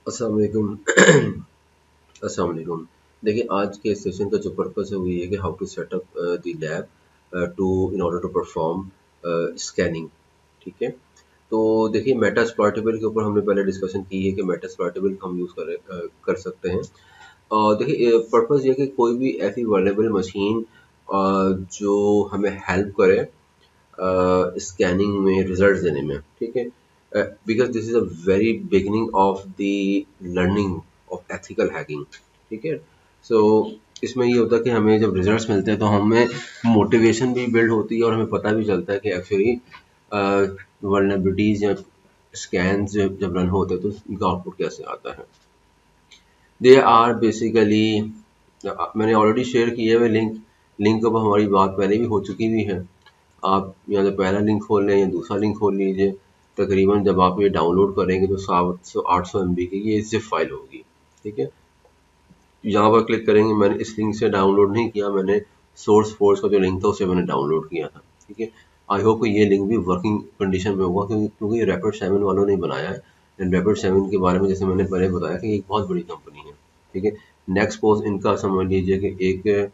अस्सलाम वालेकुम। अस्सलाम वालेकुम। देखिए आज के सेशन का जो पर्पस है वो ये है कि how to set up the lab to in order to perform scanning. ठीक है, तो देखिए मेटा एक्सप्लॉइटेबल के ऊपर हमने पहले डिस्कशन की है कि मेटा एक्सप्लॉइटेबल हम यूज़ कर सकते हैं। और देखिए पर्पस ये है कि कोई भी ऐसी वर्नेबल मशीन जो हमें हेल्प करे स्कैनिंग में रिजल्ट देने में। ठीक है, because this is a very beginning of the learning of ethical hacking. ठीक है, सो इसमें ये होता है कि हमें जब रिजल्ट्स मिलते हैं तो हमें मोटिवेशन भी बिल्ड होती है और हमें पता भी चलता है कि एक्चुअली वर्नेबिलिटीज या स्कैन जब रन होते हैं तो इनका आउटपुट कैसे आता है। दे आर बेसिकली, मैंने ऑलरेडी शेयर किया है लिंक। लिंक पर हमारी बात पहले भी हो चुकी हुई है। आप या तो पहला लिंक खोल लें या दूसरा लिंक खोल लीजिए। तकरीबन जब आप ये डाउनलोड करेंगे तो 700-800 MB की ये जिप फाइल होगी। ठीक है, यहाँ पर क्लिक करेंगे। मैंने इस लिंक से डाउनलोड नहीं किया, मैंने सोर्स फोर्स का जो लिंक था उसे मैंने डाउनलोड किया था। ठीक है, आई होप कि ये लिंक भी वर्किंग कंडीशन में होगा क्योंकि रैपिड 7 वालों ने बनाया है। एंड रैपिड 7 के बारे में जैसे मैंने पहले बताया कि एक बहुत बड़ी कंपनी है। ठीक है, नेक्स्ट पोस्ट इनका समझ लीजिए कि एक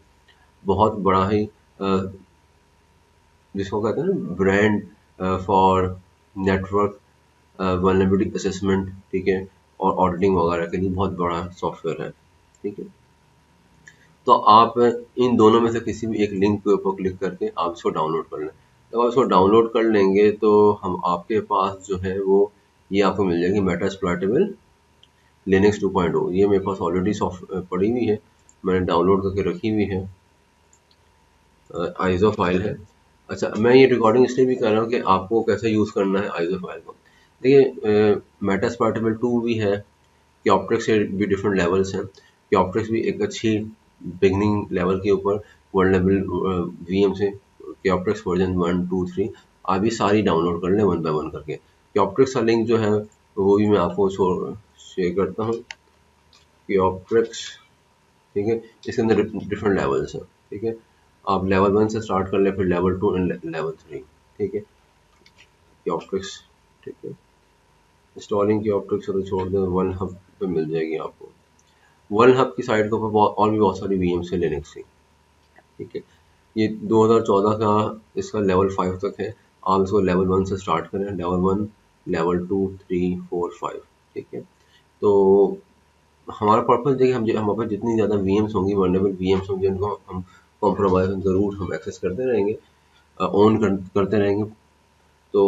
बहुत बड़ा ही जिसको कहते हैं ना brand for network vulnerability assessment. ठीक है, और ऑडिटिंग वगैरह के लिए बहुत बड़ा सॉफ्टवेयर है। ठीक है, तो आप इन दोनों में से किसी भी एक लिंक के ऊपर क्लिक करके आप इसको डाउनलोड कर लें। जब आप इसको डाउनलोड कर लेंगे तो हम आपके पास जो है वो ये आपको मिल जाएगी मेटा एक्सप्लॉइटेबल लिनक्स 2.0। ये मेरे पास ऑलरेडी सॉफ्ट पड़ी हुई है, मैंने डाउनलोड करके रखी हुई है, आइजो फाइल है। अच्छा, मैं ये रिकॉर्डिंग इसलिए भी कर रहा हूँ कि आपको कैसे यूज़ करना है आइजो फाइल को। देखिए मेटा एक्सप्लॉइटेबल 2 भी है, क्योप्ट्रिक्स से भी डिफरेंट लेवल्स हैं। क्योप्ट्रिक्स भी एक अच्छी बिगनिंग लेवल के ऊपर वर्ल्डेबल वीएम से क्योप्ट्रिक्स वर्जन 1, 2, 3 आप ये सारी डाउनलोड कर लें वन बाय वन करके। क्योप्ट्रिक्स का लिंक जो है वो भी मैं आपको शेयर करता हूँ। क्योप्ट्रिक्स, ठीक है, इसके अंदर डिफरेंट लेवल्स हैं। ठीक है, आप लेवल 1 से स्टार्ट कर लें, फिर लेवल 2 एंड लेवल 3। ठीक है, क्योप्ट्रिक्स। ठीक है, इंस्टॉलिंग क्योप्ट्रिक्स तो छोड़ दें, वन हब पे मिल जाएगी आपको। वर्ल्ड हब की साइट के ऊपर और भी बहुत सारी वीएम से लिनक्स थी। ठीक है, ये 2014 का इसका लेवल 5 तक है। आप इसको लेवल 1 से स्टार्ट करें, लेवल 1, लेवल 2, 3, 4, 5। ठीक है, तो हमारा पर्पस देखिए हम हमारे पास जितनी ज़्यादा वीएम्स होंगी, वर्नेबल वीएम्स होंगी, उनको हम कॉम्प्रोमाइज ज़रूर हम एक्सेस करते रहेंगे, ओन करते रहेंगे। तो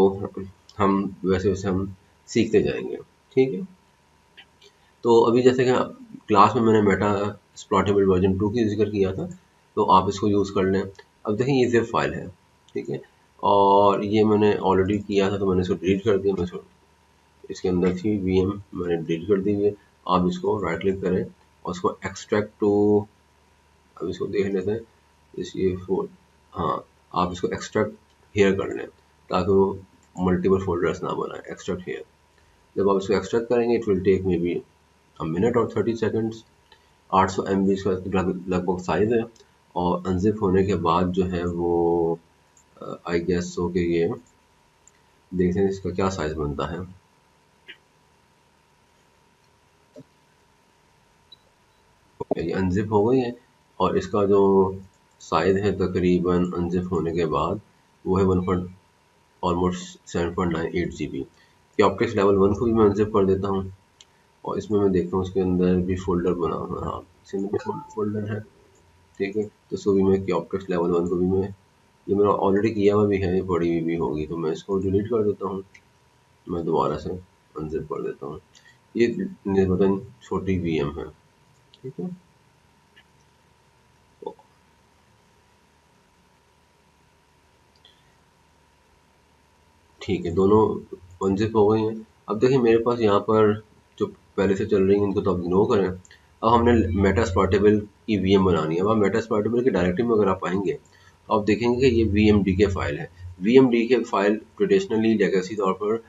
हम वैसे वैसे हम सीखते जाएंगे। ठीक है, तो अभी जैसे कि क्लास में मैंने मेटा एक्सप्लॉइटेबल वर्जन 2 की जिक्र किया था, तो आप इसको यूज़ कर लें। अब देखिए ये ज़िप फाइल है। ठीक है, और ये मैंने ऑलरेडी किया था तो मैंने इसको डिलीट कर दिया। मैं इसको, इसके अंदर थी वीएम, मैंने डिलीट कर दी है। आप इसको राइट क्लिक करें और इसको एक्सट्रैक्ट टू, अब इसको देख लेते हैं इस ये फोल्ड, हाँ, आप इसको एक्सट्रैक्ट हेयर कर लें ताकि वो मल्टीपल फोल्डर्स ना बनाए। एक्सट्रैक्ट हेयर, जब आप इसको एक्सट्रैक्ट करेंगे it will take maybe a minute और 30 सेकेंड्स। 800 MB का लगभग साइज है, और अनजिप होने के बाद जो है वो आई गेस हो कि ये देखते हैं इसका क्या साइज बनता है। ये अनजिप हो गई है, और इसका जो साइज है तकरीबन अनजिप होने के बाद वो है 1. Almost 7.98 GB। क्योप्ट्रिक्स लेवल 1 को भी मैं अनजिप कर देता हूँ, और इसमें मैं देखता हूँ उसके अंदर भी फोल्डर बना हुआ है। हाँ, इसमें भी फोल्डर है। ठीक है, तो इसको भी मैं क्योप्ट्रिक्स लेवल 1 को भी मैं, ये मेरा ऑलरेडी किया हुआ भी है, ये पड़ी हुई भी होगी, तो मैं इसको डिलीट कर देता हूँ। मैं दोबारा से अनजिप कर देता हूँ। ये निस्बतन छोटी वीएम है। ठीक है, ठीक है, दोनों अनजिप हो गई हैं। अब देखिए मेरे पास यहाँ पर जो पहले से चल रही हैं इनको तो आप इग्नोर करें। अब हमने मेटा एक्सप्लॉइटेबल की वीएम बनानी है। अब आप मेटा एक्सप्लॉइटेबल की डायरेक्टरी में अगर आप आएंगे तो आप देखेंगे कि ये वीएमडीके फाइल है। वीएमडीके फाइल ट्रेडिशनली लेगेसी तौर पर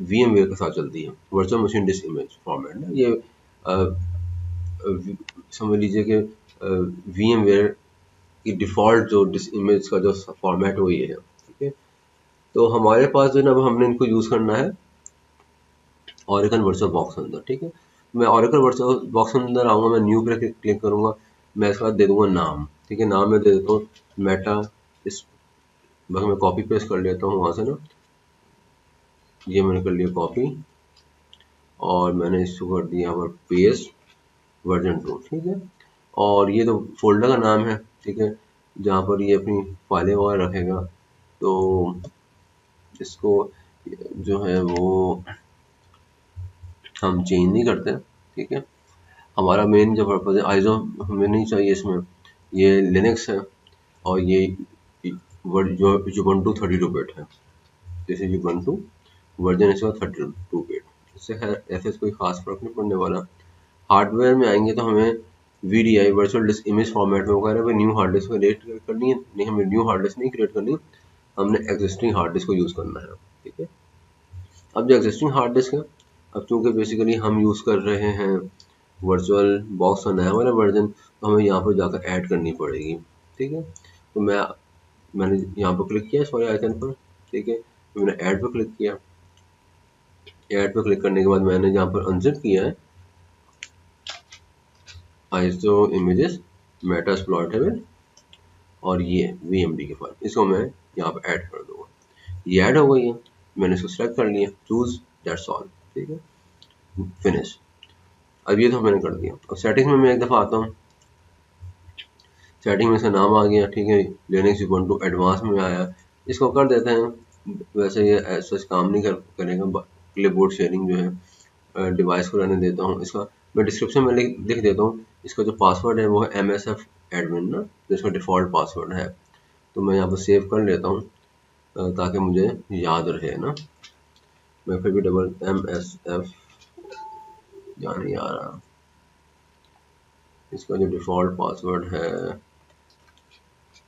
वीएम वेयर के साथ चलती है, virtual machine disc image format ना। ये समझ लीजिए कि वीएम वेयर की डिफ़ॉल्ट जो डिस्क इमेज का जो फॉर्मेट वो ये है। ठीक है, तो हमारे पास जो है ना, अब हमने इनको यूज़ करना है ओरेकल वर्चुअल बॉक्स अंदर। ठीक है, मैं ओरेकल वर्चुअल बॉक्स अंदर आऊँगा, मैं न्यू पे क्लिक करूँगा, मैं इसके बाद दे दूँगा नाम। ठीक है, नाम मैं दे देता हूँ मेटा, इस बस मैं कॉपी पेस्ट कर लेता हूँ वहाँ से ना, ये मैंने कर लिया कॉपी और मैंने इसको कर दिया यहाँ पर पेस्ट वर्जन 2। ठीक है, और ये तो फोल्डर का नाम है। ठीक है, जहाँ पर ये अपनी फाइलें वगैरह रखेगा, तो इसको जो है वो हम चेंज नहीं करते। ठीक है, हमारा मेन जो पर्पज़ है आइजो हमें नहीं चाहिए इसमें, ये लिनक्स है और ये जो Ubuntu 32 बिट है, जैसे Ubuntu वर्जन इसका 32 बिट, इससे खैर ऐसे कोई खास फर्क नहीं पड़ने वाला। हार्डवेयर में आएंगे तो हमें VDI virtual disc image format में वगैरह कोई न्यू हार्ड डिस्क क्रिएट करनी है, नहीं हमें न्यू हार्ड डिस्क नहीं क्रिएट करनी, हमने एग्जिस्टिंग हार्ड डिस्क को यूज़ करना है। ठीक है, अब जो एग्जिस्टिंग हार्ड डिस्क है, अब चूँकि बेसिकली हम यूज़ कर रहे हैं वर्चुअल बॉक्स का नया वाला वर्जन, तो हमें यहाँ पर जाकर ऐड करनी पड़ेगी। ठीक है, तो मैंने यहाँ पर क्लिक किया इस वाले आइकन पर। ठीक है, तो मैंने ऐड पर क्लिक किया, ऐड पर क्लिक करने के बाद मैंने यहाँ पर अनजिप किया है आइसो इमेजेस मेटा एक्सप्लॉरेटेबल और ये VMD के फाइल, इसको मैं यहाँ पर ऐड कर दूँगा। ये ऐड हो गई है, मैंने इसको सेलेक्ट कर लिया, चूज दैट्स ऑल। ठीक है, फिनिश। अब ये तो मैंने कर दिया। अब सेटिंग्स में मैं एक दफ़ा आता हूँ, सेटिंग में इसका नाम आ गया। ठीक है, लिनक्स Ubuntu एडवांस में आया, इसको कर देते हैं। वैसे ये ऐसा काम नहीं करेगा, क्लिपबोर्ड शेयरिंग जो है डिवाइस को रहने देता हूँ। इसका मैं डिस्क्रिप्शन में लिख देता हूँ, इसका जो पासवर्ड है वो है MSF एडमिन ना, जो इसका डिफ़ॉल्ट पासवर्ड है। तो मैं यहाँ पर सेव कर लेता हूँ ताकि मुझे याद रहे ना। मैं फिर भी डबल MSF याद नहीं आ रहा, इसका जो डिफ़ॉल्ट पासवर्ड है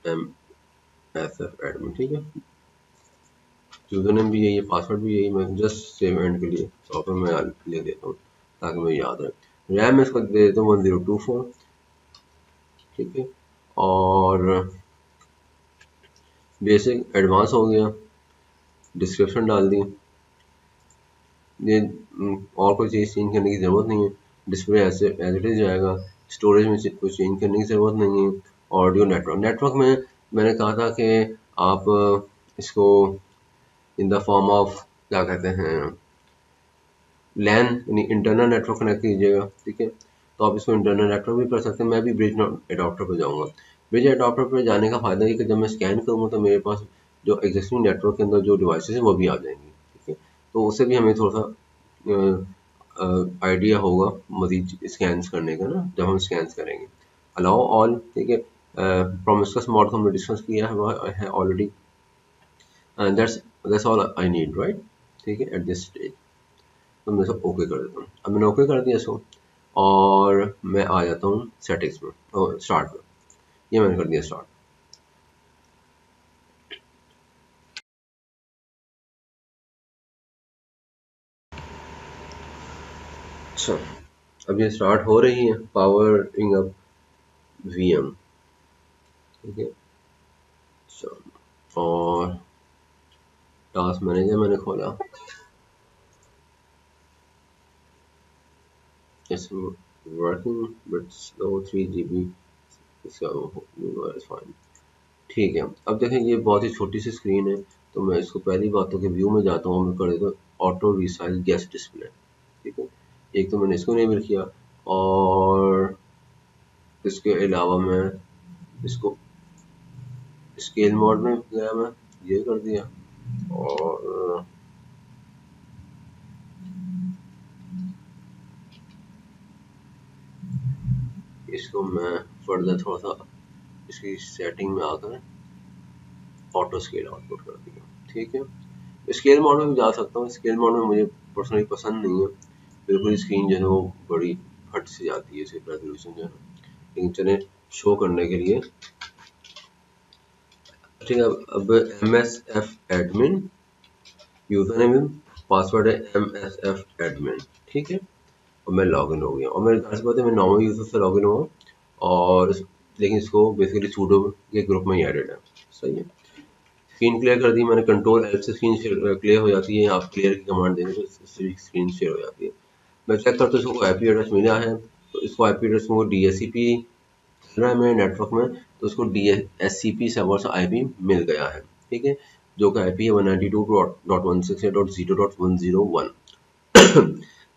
MSF एडमिन। ठीक है, यूज़र नेम भी यही है, पासवर्ड भी यही, मैं जस्ट सेव एंड के लिए प्रॉपर मैं ले देता हूँ ताकि मुझे याद रहे। रैम इसको दे देता हूँ 1024। ठीक है, और बेसिक एडवांस हो गया, डिस्क्रिप्शन डाल दी, ये और कोई चीज़ चेंज करने की ज़रूरत नहीं है, डिस्प्ले ऐसे एज इट इज़ जाएगा, स्टोरेज में कुछ चेंज करने की ज़रूरत नहीं है। ऑडियो नेटवर्क में मैंने कहा था कि आप इसको इन द फॉर्म ऑफ क्या कहते हैं लैन यानी इंटरनल नेटवर्क कनेक्ट कीजिएगा। ठीक है, तो आप इसको इंटरनल नेटवर्क भी कर सकते हैं। मैं भी ब्रिज एडाप्टर पर जाऊँगा। ब्रिज एडाप्टर पर जाने का फ़ायदा है कि जब मैं स्कैन करूँगा तो मेरे पास जो एग्जिस्टिंग नेटवर्क के अंदर जो डिवाइसेस हैं वो भी आ जाएंगी। ठीक है, तो उससे भी हमें थोड़ा सा आइडिया होगा मज़ीद स्कैन्स करने का ना, जब हम स्कैन्स करेंगे। Allow all. ठीक है, प्रोमिस्कस मॉड हमने डिस्कस किया है already, that's all I need right. ठीक है, एट दिस स्टेज तो मैं सब ओके कर देता हूँ। अब मैंने ओके कर दिया इसको और मैं आ जाता हूँ सेटिंग्स में और स्टार्ट में, ये मैंने कर दिया स्टार्ट। अच्छा, अब ये स्टार्ट हो रही है पावरिंग अप VM। ठीक है, और टास्क मैनेजर मैंने खोला, it's working but slow 3 GB इसका फाइन। ठीक है, अब देखें ये बहुत ही छोटी सी स्क्रीन है, तो मैं इसको पहली बात तो कि व्यू में जाता हूँ, मैं कर देता हूँ ऑटो रिसाइज गेस्ट डिस्प्ले। ठीक है, एक तो मैंने इसको इनेबल किया और इसके अलावा मैं इसको स्केल मोड में गया, मैं ये कर दिया और इसको मैं फर्दर थोड़ा सा इसकी सेटिंग में आकर ऑटो स्केल आउटपुट कर दिया। ठीक है, स्केल मोड में भी जा सकता हूँ, स्केल मोड में मुझे पर्सनली पसंद नहीं है, बिल्कुल स्क्रीन जो है वो बड़ी फट सी जाती है, इसकी रेजोल्यूशन जो है, लेकिन चले शो करने के लिए। ठीक है, अब MSF admin user name password है MSF एडमिन। ठीक है, और मैं लॉगिन हो गया और मेरे घर से बात है मैं नॉर्मल यूजर से लॉगिन हुआ और लेकिन इसको बेसिकली सूडो के ग्रुप में ही एडेड है। सही है, स्क्रीन क्लियर कर दी मैंने, कंट्रोल एल से स्क्रीन क्लियर हो जाती है, आप क्लियर की कमांड देंगे तो स्क्रीन शेयर हो जाती है। मैं चेक करता हूँ इसको आईपी एड्रेस मिला है, तो इसको आईपी एड्रेस को DHCP चल रहा है मेरे नेटवर्क में, तो उसको DHCP सर्वर से आईपी मिल गया है, ठीक है, जो कि आईपी है 192.168.0.101।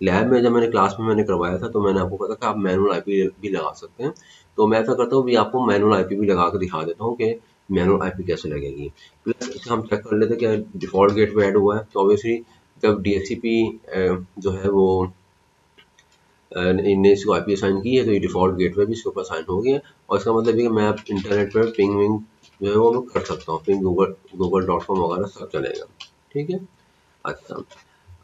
लैब में जब मैंने क्लास में मैंने करवाया था तो मैंने आपको कहा था कि आप मैनुअल आईपी भी लगा सकते हैं, तो मैं क्या करता हूँ भी आपको मैनुअल आईपी भी लगा कर दिखा देता हूँ कि मैनुअल आईपी कैसे लगेगी। प्लस इसे हम चेक कर लेते हैं क्या डिफॉल्ट गेटवे ऐड हुआ है, तो ऑब्वियसली जब DHCP जो है वो इनने इसको आईपी असाइन की है तो ये डिफॉल्ट गेटवे भी इसके ऊपर असाइन हो गया, और इसका मतलब है कि मैं अब इंटरनेट पर पिंग विंग जो है वो मैं कर सकता हूँ, पिंग गूगल.com वगैरह सब चलेगा, ठीक है। अच्छा,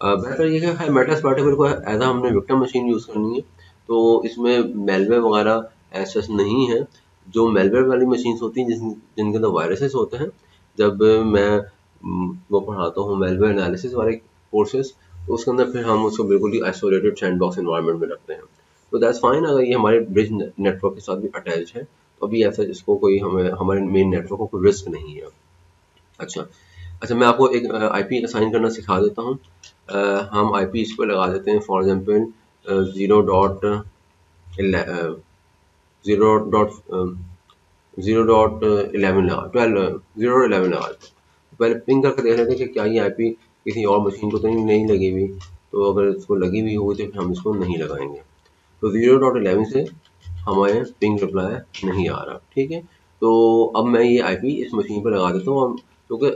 बेहतर ये है कि मेटास पार्टिकल को एज हमने विक्टिम मशीन यूज़ करनी है, तो इसमें मेलवेयर वगैरह ऐसा नहीं है। जो मेलवेयर वाली मशीन्स होती हैं जिनके अंदर वायरसेस होते हैं, जब मैं वो पढ़ाता हूँ मेलवेयर एनालिसिस वाले कोर्सेज, तो उसके अंदर फिर हम उसको बिल्कुल ही आइसोलेटेड सैंडबॉक्स एनवायरनमेंट में रखते हैं, तो दैट्स फाइन। अगर ये हमारे ब्रिज नेटवर्क के साथ भी अटैच है तो अभी ऐसा इसको कोई हमें हमारे मेन नेटवर्क को कोई रिस्क नहीं है। अच्छा अच्छा, मैं आपको एक आईपी असाइन करना सिखा देता हूँ। हम आईपी इस पर लगा देते हैं, फॉर एग्जांपल 0.11 लगा 0.11 लगा देते हैं। पहले पिंग करके देख लेते हैं कि क्या ये आईपी किसी और मशीन को तो नहीं लगी हुई, तो अगर इसको लगी हुई होगी तो फिर हम इसको नहीं लगाएंगे। तो 0.11 से हमारे पिंग रिप्लाई नहीं आ रहा, ठीक है। तो अब मैं ये आईपी इस मशीन पर लगा देता हूँ, और क्योंकि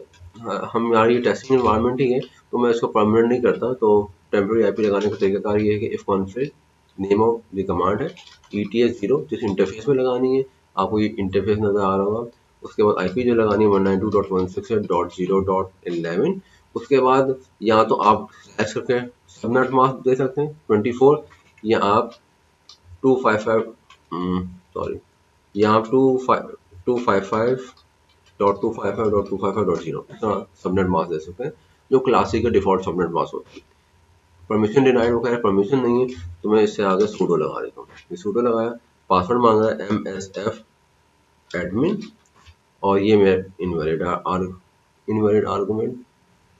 हमारी टेस्टिंग इन्वायरमेंट ही है तो मैं इसको परमानेंट नहीं करता, तो टेम्प्रेरी आईपी लगाने का तरीकाकार ये है कि if config name of the command है ETS0, जिस इंटरफेस में लगानी है आपको ये इंटरफेस नज़र आ रहा होगा। उसके बाद आईपी जो लगानी है 192.168.0.11। उसके बाद या तो आप स्लैश करके सबनेट मास्क दे सकते हैं 24, या आप 255 सॉरी यहाँ 255.255.255.0 सबनेट मास्क दे सकते हैं, जो क्लासिक का डिफॉल्ट सबनेट मास्क होता है। परमिशन डिनाइड वगैरह परमिशन नहीं है तो मैं इससे आगे सूडो लगा देता हूँ। ये सूडो लगाया, पासवर्ड मांग रहा है MSF एडमिन, और ये मेरा invalid argument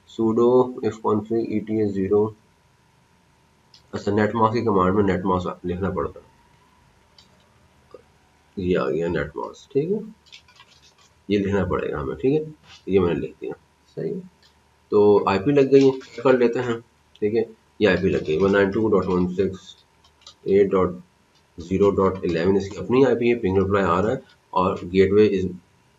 pseudo if config ETS0। अच्छा, नेट मास्क की कमांड में नेट मास्क लिखना पड़ता है, ये आ गया नेट मास्क, ठीक है, ये लिखना पड़ेगा हमें, ठीक है, ये मैंने लिख दिया, सही है। तो आईपी लग गई है, कर लेते हैं, ठीक है, ये आईपी लग गई 192.168.0.11 इसकी अपनी आईपी है, पिंग रिप्लाई आ रहा है, और गेटवे इज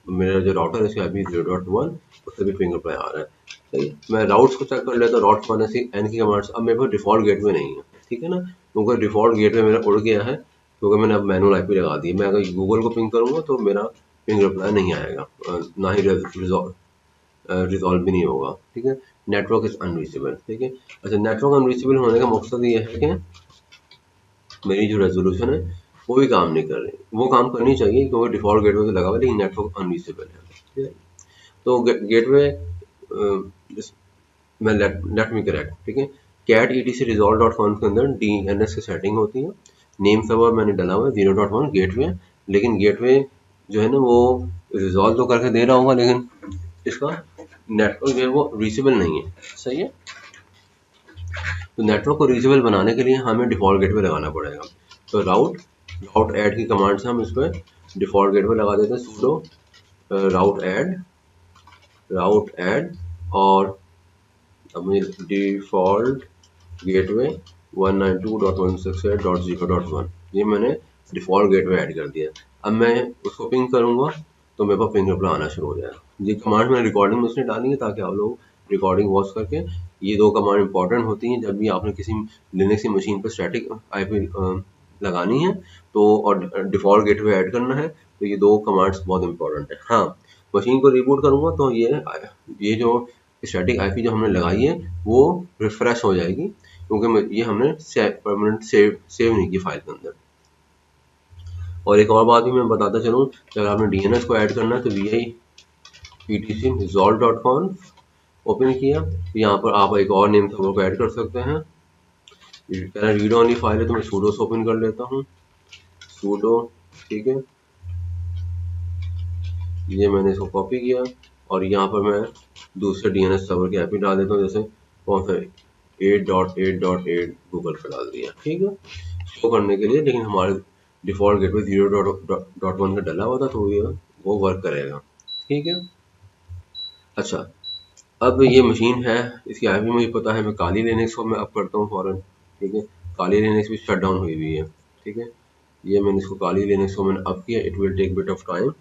मेरा जो राउटर है इसकी आईपी 0.1, उससे भी पिंग रिप्लाई आ रहा है, सही। मैं राउट्स को चेक कर लेता हूँ, राउट कौन सी एन की कमांड्स, अब मेरे पास डिफॉल्ट गेटवे नहीं है, ठीक है ना, क्योंकि डिफॉल्ट गेटवे मेरा उड़ गया है, क्योंकि मैंने अब मैनुअल आईपी लगा दी। मैं अगर गूगल को पिंग करूंगा तो मेरा पिंग रिप्लाई नहीं आएगा, ना ही रिजॉल्व भी नहीं होगा, ठीक है। नेटवर्क इज अनरीचेबल, ठीक है। अच्छा, नेटवर्क अनरीचेबल होने का मकसद ये है कि मेरी जो रेजोल्यूशन है वो भी काम नहीं कर रही, वो काम करनी चाहिए क्योंकि डिफॉल्ट गेटवे से लगा हुआ, लेकिन नेटवर्क अनरीचेबल है, ठीक है। तो गेटवे मैं लेट मी करेक्ट, ठीक है, कैट etc resolve.conf के अंदर DNS की सेटिंग होती है, नेम सर्वर मैंने डाला हुआ है 0.1 गेटवे, लेकिन गेटवे जो है ना वो रिजॉल्व तो करके दे रहा होगा, लेकिन इसका नेटवर्क जो है वो रीचेबल नहीं है, सही है। तो नेटवर्क को रीचेबल बनाने के लिए हमें डिफॉल्ट गेटवे लगाना पड़ेगा, तो राउट ऐड की कमांड से हम इस पर डिफॉल्ट गेटवे लगा देते हैं, सूडो राउट ऐड और अब मुझे डिफॉल्ट गेटवे 192.168.0.1, ये मैंने डिफॉल्ट गेटवे ऐड कर दिया। अब मैं उसको पिंग करूंगा तो मेरे पास पिंग रिप्लाई आना शुरू हो जाएगा। ये कमांड मैंने रिकॉर्डिंग में उसने डाली है ताकि आप लोग रिकॉर्डिंग वॉच करके, ये दो कमांड इंपॉर्टेंट होती हैं जब भी आपने किसी लिनक्स की मशीन पर स्टैटिक आईपी लगानी है तो, और डिफॉल्ट गेटवे ऐड करना है, तो ये दो कमांड्स बहुत इंपॉर्टेंट है। हाँ, मशीन को रिबूट करूंगा तो ये जो स्टैटिक आईपी जो हमने लगाई है वो रिफ्रेश हो जाएगी, क्योंकि ये हमने परमानेंट सेव नहीं की फाइल के अंदर। और एक और बात भी मैं बताता चलूँ, अगर आपने DNS को ऐड करना है तो vi etc resolve.conf ओपन किया, तो यहाँ पर आप एक और नेम सर्वर को ऐड कर सकते हैं। पहले रीड ओनली फाइल है तो मैं सूडो से ओपन कर लेता हूँ, सूडो, ठीक है, ये मैंने इसको कॉपी किया, और यहाँ पर मैं दूसरे DNS सर्वर की IP डाल देता हूँ, जैसे कौन सा 8.8.8 गूगल पर डाल दिया, ठीक है, शो करने के लिए। लेकिन हमारे डिफ़ॉल्ट गेटवे 0.1 का डला हुआ था, तो ये वो वर्क करेगा, ठीक है। अच्छा, अब ये मशीन है, इसकी IP मुझे पता है, मैं काली लिनक्स को मैं अप करता हूँ फ़ौरन, ठीक है। काली लिनक्स भी शट डाउन हुई हुई है, ठीक है। ये मैंने इसको काली लिनक्स को मैंने अप किया। It will take bit of time.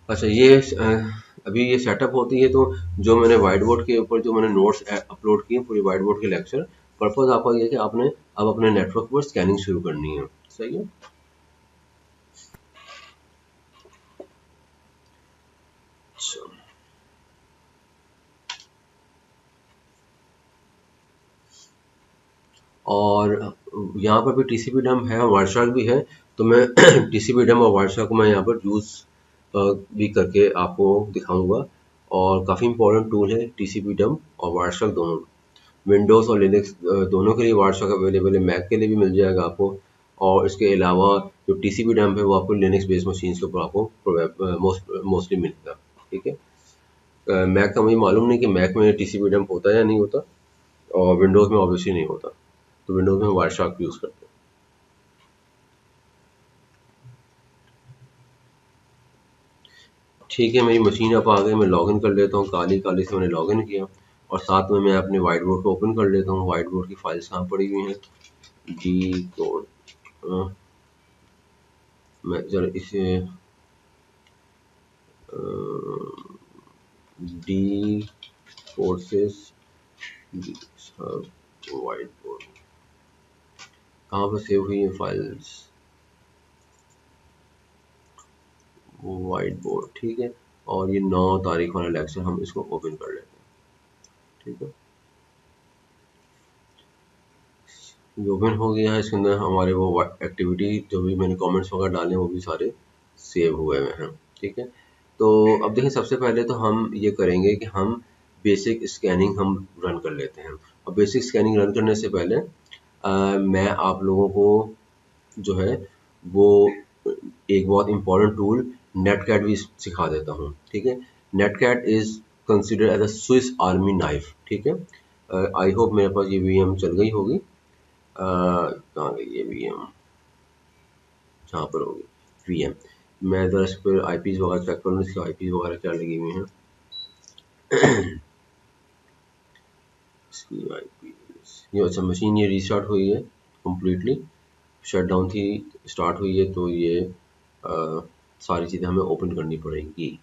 अच्छा, ये अभी ये सेटअप होती है, तो जो मैंने वाइट बोर्ड के ऊपर जो मैंने नोट्स अपलोड किए पूरी वाइट बोर्ड के लेक्चर, पर्पज आपका ये है कि आपने अब अपने नेटवर्क पर स्कैनिंग शुरू करनी है, सही है। अच्छा, और यहाँ पर भी TCP डंप है, वायरशार्क भी है, तो मैं TCP डंप और वायरशार्क को मैं यहाँ पर यूज़ भी करके आपको दिखाऊंगा। और काफ़ी इंपॉर्टेंट टूल है TCP डंप और वायरशार्क दोनों, विंडोज़ और लिनक्स दोनों के लिए वायरशार्क अवेलेबल है, मैक के लिए भी मिल जाएगा आपको। और इसके अलावा जो TCP डंप है वो आपको लिनक्स बेस्ड मशीन्स के ऊपर आपको मोस्टली मिलेगा, ठीक है। मैक का मुझे मालूम नहीं कि मैक में TCP डंप होता है या नहीं होता, और विंडोज़ में ऑब्वियसली नहीं होता, तो विंडोज़ में वायरशार्क यूज़ करते हैं। ठीक है, मेरी मशीन अब आ गई, मैं लॉगिन कर लेता हूँ। काली काली से मैंने लॉगिन किया, और साथ में मैं अपने वाइट बोर्ड को ओपन कर लेता हूँ। वाइट बोर्ड की फाइल्स कहाँ पड़ी हुई हैं, डी कोड, मैं जरा इसे डी कोर्सेस वाइट बोर्ड कहाँ पर सेव हुई है फाइल्स, वाइट बोर्ड, ठीक है। और ये 9 तारीख वाला लेक्चर हम इसको ओपन कर लेते हैं, ठीक है। ओपन हो गया है, इसके अंदर हमारे वो एक्टिविटी जो भी मैंने कमेंट्स वगैरह डाले वो भी सारे सेव हुए हुए हैं, ठीक है। तो अब देखिए, सबसे पहले तो हम ये करेंगे कि हम बेसिक स्कैनिंग हम रन कर लेते हैं। और बेसिक स्कैनिंग रन करने से पहले मैं आप लोगों को जो है वो एक बहुत इंपॉर्टेंट टूल नेटकैट भी सिखा देता हूँ, ठीक है। Netcat is considered as a Swiss army knife, ठीक है। आई होप मेरे पास ये VM चल गई होगी। कहाँ गई ये VM, जहाँ पर होगी VM। मैं ज़रा इस पर IPs वगैरह चेक करूँ, इसकी IPs वगैरह क्या लगी हुई हैं। इसकी IPs ये, अच्छा, मशीन ये रीस्टार्ट हुई है कम्प्लीटली, शट डाउन थी, स्टार्ट हुई है, तो ये सारी चीज़ें हमें ओपन करनी पड़ेंगी।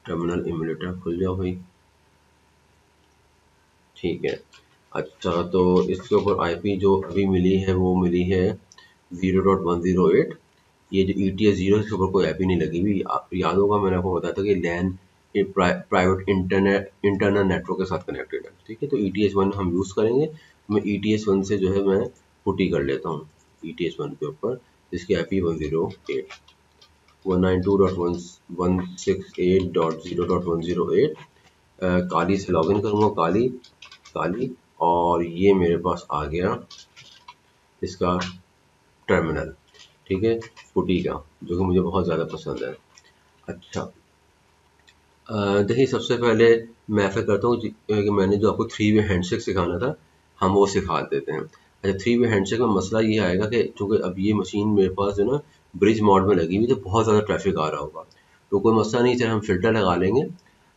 टर्मिनल इम्यूलेटर खुल जाओ भाई, ठीक है। अच्छा, तो इसके ऊपर IP जो अभी मिली है वो मिली है 0.108। ये जो ETS 0, इसके ऊपर कोई IP नहीं लगी हुई। याद होगा मैंने आपको बताया था कि LAN प्राइवेट इंटरनल नेटवर्क के साथ कनेक्टेड है, ठीक है। तो ETS 1 हम यूज़ करेंगे। मैं ETS 1 से जो है मैं पुटी कर लेता हूँ ETS 1 के ऊपर, जिसकी IP 108 192.168.0.108। काली से लॉगिन करूँगा, काली काली, और ये मेरे पास आ गया इसका टर्मिनल, ठीक है, पुटी का, जो कि मुझे बहुत ज़्यादा पसंद है। अच्छा, देखिए, सबसे पहले मैं ऐसा करता हूँ कि मैंने जो आपको 3 वे हैंडशेक सिखाना था, हम वो सिखा देते हैं। अच्छा, 3 वे हैंडशेक में मसला ये आएगा कि चूँकि अब ये मशीन मेरे पास जो ना ब्रिज मोड में लगी हुई, तो बहुत ज़्यादा ट्रैफिक आ रहा होगा, तो कोई मसला नहीं, चलिए हम फ़िल्टर लगा लेंगे।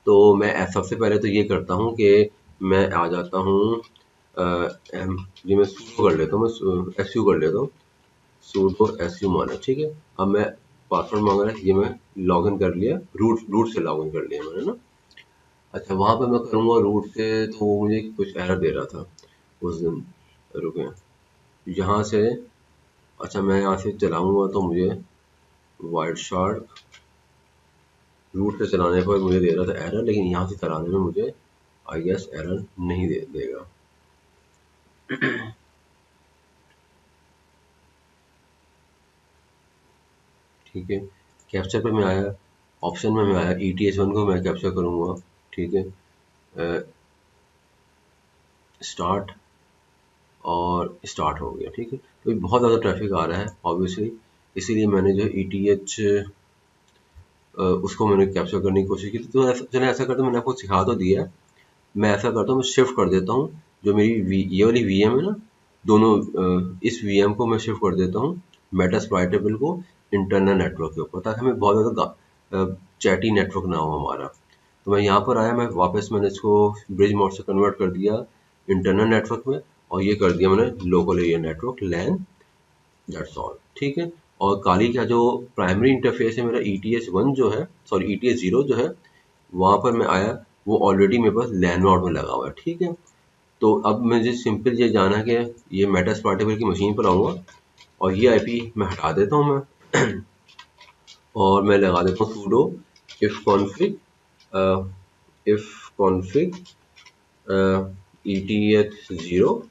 तो मैं सबसे पहले तो ये करता हूँ कि मैं आ जाता हूँ, ये मैं सूडो कर लेता हूँ, मैं SU कर लेता हूँ, सूडो SU माना, ठीक है। अब मैं पासवर्ड मांग रहा है, ये मैं लॉगिन कर लिया, रूट रूट से लॉगिन कर लिया मैंने ना। अच्छा, वहाँ पे मैं करूँगा रूट से, तो वो मुझे कुछ एरर दे रहा था उस दिन, रुके यहाँ से। अच्छा, मैं यहाँ से चलाऊँगा तो मुझे वाइट शार्क रूट से चलाने पर मुझे दे रहा था एरर, लेकिन यहाँ से चलाने में मुझे आई गेस एरर नहीं देगा। ठीक है, कैप्चर पे मैं आया, ऑप्शन में मैं आया, ETS 1 को मैं कैप्चर करूँगा, ठीक है। स्टार्ट, और स्टार्ट हो गया, ठीक है। तो बहुत ज़्यादा ट्रैफिक आ रहा है ऑब्वियसली, इसीलिए मैंने जो ETH उसको मैंने कैप्चर करने की कोशिश की थी। तो चले ऐसा करता हूँ, मैंने आपको सिखा तो दिया है। मैं ऐसा करता हूँ, मैं शिफ्ट कर देता हूँ जो मेरी ये वाली VM है ना, दोनों इस VM को मैं शिफ्ट कर देता हूँ मेटास्प्लॉइटेबल को इंटरनल नेटवर्क के ऊपर, ताकि हमें बहुत ज़्यादा चैटी नेटवर्क ना हो हमारा। तो मैं यहाँ पर आया, मैं वापस मैंने इसको ब्रिज मोड से कन्वर्ट कर दिया इंटरनल नेटवर्क में, और ये कर दिया मैंने local area network LAN, that's all. ठीक है। और काली का जो प्राइमरी इंटरफेस है मेरा ETH1 जो है, सॉरी ETH0 जो है, वहाँ पर मैं आया, वो ऑलरेडी मेरे पास लैन नोड में लगा हुआ है। ठीक है। तो अब मुझे सिंपल ये जाना कि ये मेटास्प्लॉइटेबल की मशीन पर आऊँगा और ये IP मैं हटा देता हूँ मैं और मैं लगा देता हूँ sudo if config ETH0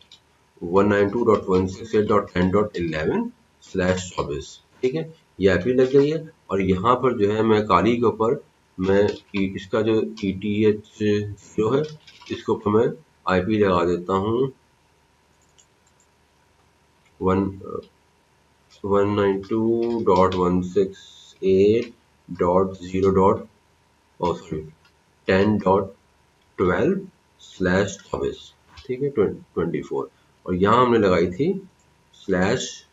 192.168.10.11/24। ठीक है, ये IP लग गई है। और यहाँ पर जो है मैं काली के ऊपर मैं इसका जो ETH0 है, इसके ऊपर मैं IP लगा देता हूँ 192.168.10.12/24। ठीक है, 24। और यहाँ हमने लगाई थी /11।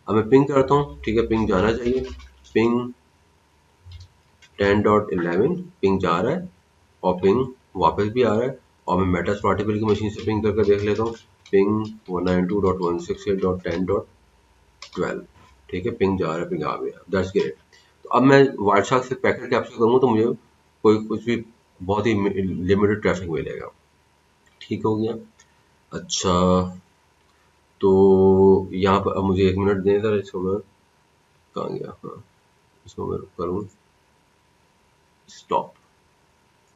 अब मैं पिंग करता हूँ। ठीक है, पिंग जाना चाहिए, पिंग 10.11 पिंग जा रहा है और पिंग वापस भी आ रहा है। और मैं मेटास्प्लॉइटेबल की मशीन से पिंग करके देख लेता हूँ, पिंग 192.168.10.12। ठीक है, पिंग जा रहा है, पिंग आ गया, दैट्स ग्रेट। तो अब मैं वाइटशार्क से पैकेट कैप्चर करूँगा तो मुझे कोई कुछ भी बहुत ही लिमिटेड ट्रैफिक मिलेगा। ठीक हो गया। अच्छा, तो यहाँ पर अब मुझे 1 मिनट दें ज़रा, इसको मैं कहाँ गया, हाँ इसको मैं करूँ स्टॉप।